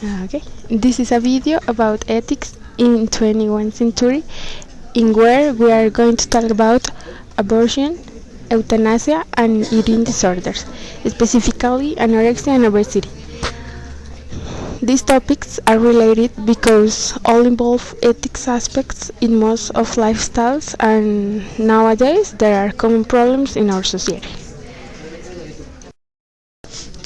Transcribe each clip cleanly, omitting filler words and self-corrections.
Okay, this is a video about ethics in 21st century, in where we are going to talk about abortion, euthanasia, and eating disorders, specifically anorexia and obesity. These topics are related because all involve ethics aspects in most of lifestyles, and nowadays there are common problems in our society.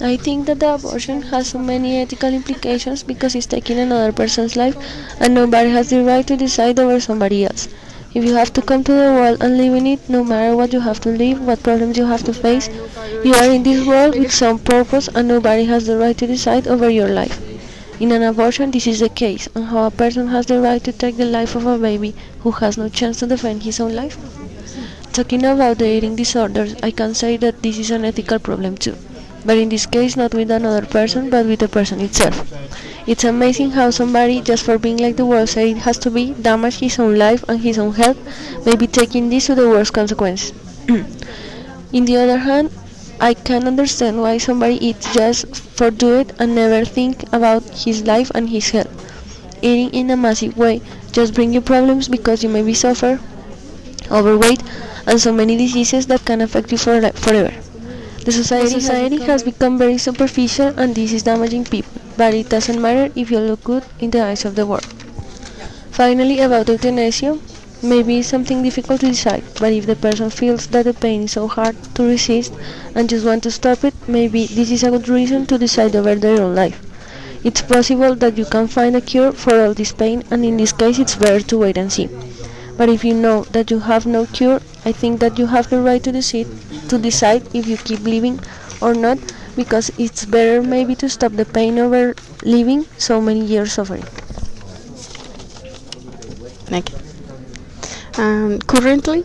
I think that the abortion has so many ethical implications because it's taking another person's life and nobody has the right to decide over somebody else. If you have to come to the world and live in it, no matter what you have to live, what problems you have to face, you are in this world with some purpose and nobody has the right to decide over your life. In an abortion, this is the case, and how a person has the right to take the life of a baby who has no chance to defend his own life. Talking about the eating disorders, I can say that this is an ethical problem too, but in this case not with another person but with the person itself. It's amazing how somebody, just for being like the world said it has to be, damage his own life and his own health, maybe taking this to the worst consequences. In the other hand, I can understand why somebody eats just for do it and never think about his life and his health. Eating in a massive way just bring you problems because you maybe suffer overweight and so many diseases that can affect you forever. The society has become very superficial and this is damaging people, but it doesn't matter if you look good in the eyes of the world. Finally, about euthanasia, maybe it's something difficult to decide, but if the person feels that the pain is so hard to resist and just want to stop it, maybe this is a good reason to decide over their own life. It's possible that you can find a cure for all this pain, and in this case it's better to wait and see. But if you know that you have no cure, I think that you have the right to decide if you keep living or not, because it's better maybe to stop the pain over living so many years suffering. Okay. Currently,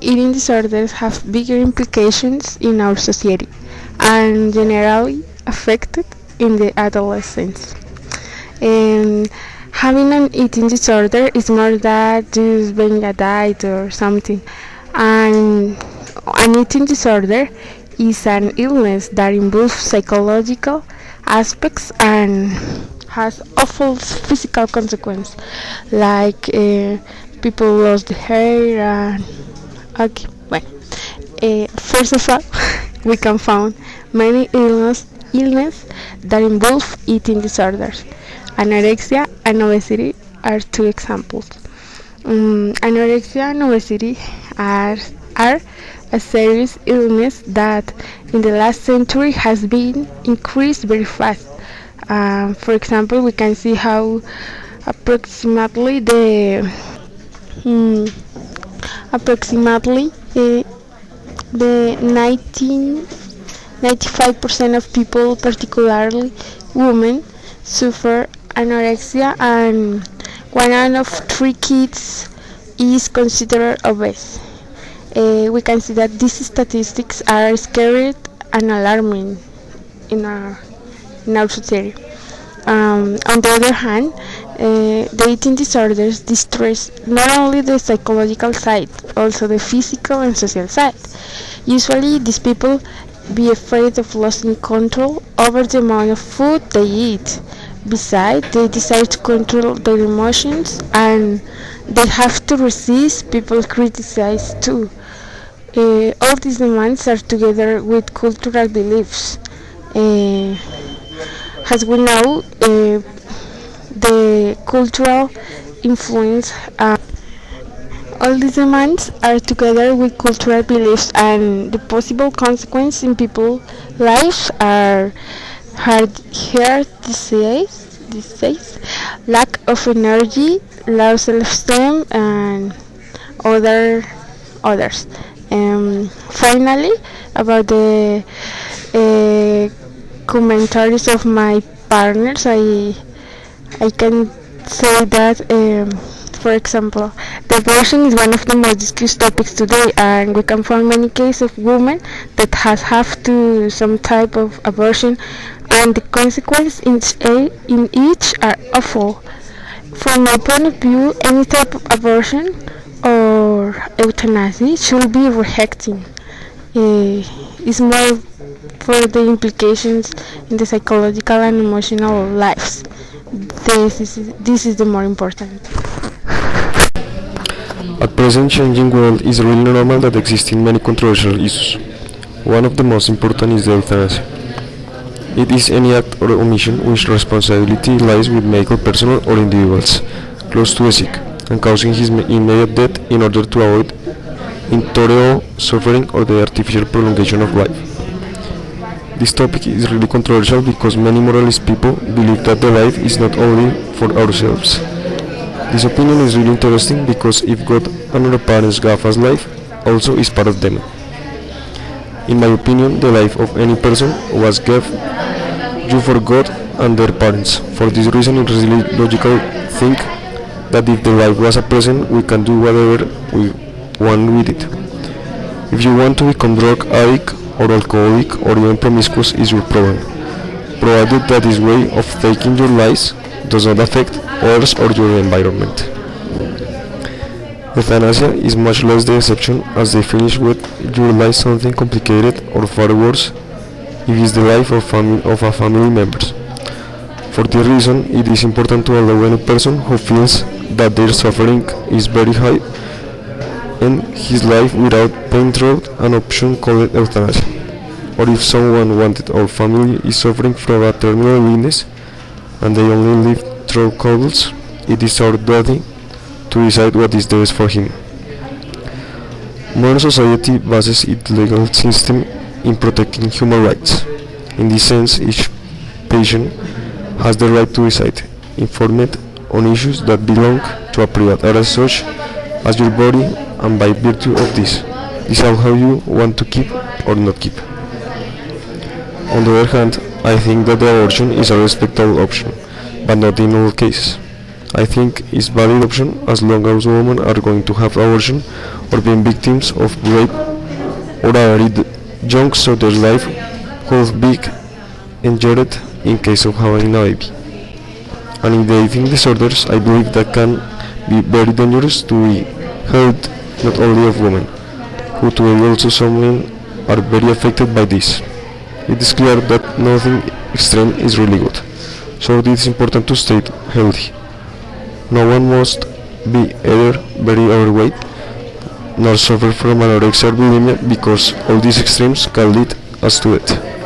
eating disorders have bigger implications in our society and generally affected in the adolescents. And having an eating disorder is more than just being a diet or something. And an eating disorder is an illness that involves psychological aspects and has awful physical consequences, like people lose the hair and okay. Well, first of all, we can find many illness that involve eating disorders. Anorexia and obesity are two examples. Anorexia and obesity are a serious illness that in the last century has been increased very fast. For example, we can see how approximately the 95% of people, particularly women, suffer anorexia, and 1 out of 3 kids is considered obese. We can see that these statistics are scary and alarming in our society. On the other hand, the eating disorders distress not only the psychological side, also the physical and social side. Usually, these people be afraid of losing control over the amount of food they eat. Besides, they desire to control their emotions and they have to resist people criticize too. All these demands are together with cultural beliefs. As we know, the cultural influence. All these demands are together with cultural beliefs, and the possible consequences in people's lives are heart disease, lack of energy, low self-esteem, and others. Finally, about the commentaries of my partners, I can say that. For example, the abortion is one of the most discussed topics today, and we can find many cases of women that have to some type of abortion, and the consequences in each are awful. From my point of view, any type of abortion or euthanasia should be rejected. It's more for the implications in the psychological and emotional lives. This is the more important. At present, changing world is really normal that existing many controversial issues. One of the most important is the euthanasia. It is any act or omission which responsibility lies with medical personnel or individuals close to the sick and causing his immediate death in order to avoid intolerable suffering or the artificial prolongation of life. This topic is really controversial because many moralist people believe that the life is not only for ourselves. This opinion is really interesting because if God and our parents gave us life, also is part of them. In my opinion, the life of any person was given you for God and their parents. For this reason, it is really logical to think that if the life was a present, we can do whatever we want with it. If you want to become drug addict or alcoholic or even promiscuous is your problem, provided that this way of taking your lives does not affect others or your environment. Euthanasia is much less the exception as they finish with your life something complicated or far worse if it is the life of a family member. For this reason, it is important to allow any person who feels that their suffering is very high in his life without paying through an option called euthanasia. Or if someone wanted or family is suffering from a terminal illness and they only live through couples, it is our duty to decide what is the best for him. Modern society bases its legal system in protecting human rights. In this sense, each patient has the right to decide, informed on issues that belong to a private area such as your body, and by virtue of this, decide how you want to keep or not keep. On the other hand, I think that the abortion is a respectable option, but not in all cases. I think it's a valid option as long as women are going to have abortion or being victims of rape or are very young, so their life could be injured in case of having a baby. And in the eating disorders, I believe that can be very dangerous to the health not only of women, who today also some men are very affected by this. It is clear that nothing extreme is really good, so it is important to stay healthy. No one must be either very overweight nor suffer from anorexia or bulimia because all these extremes can lead us to death.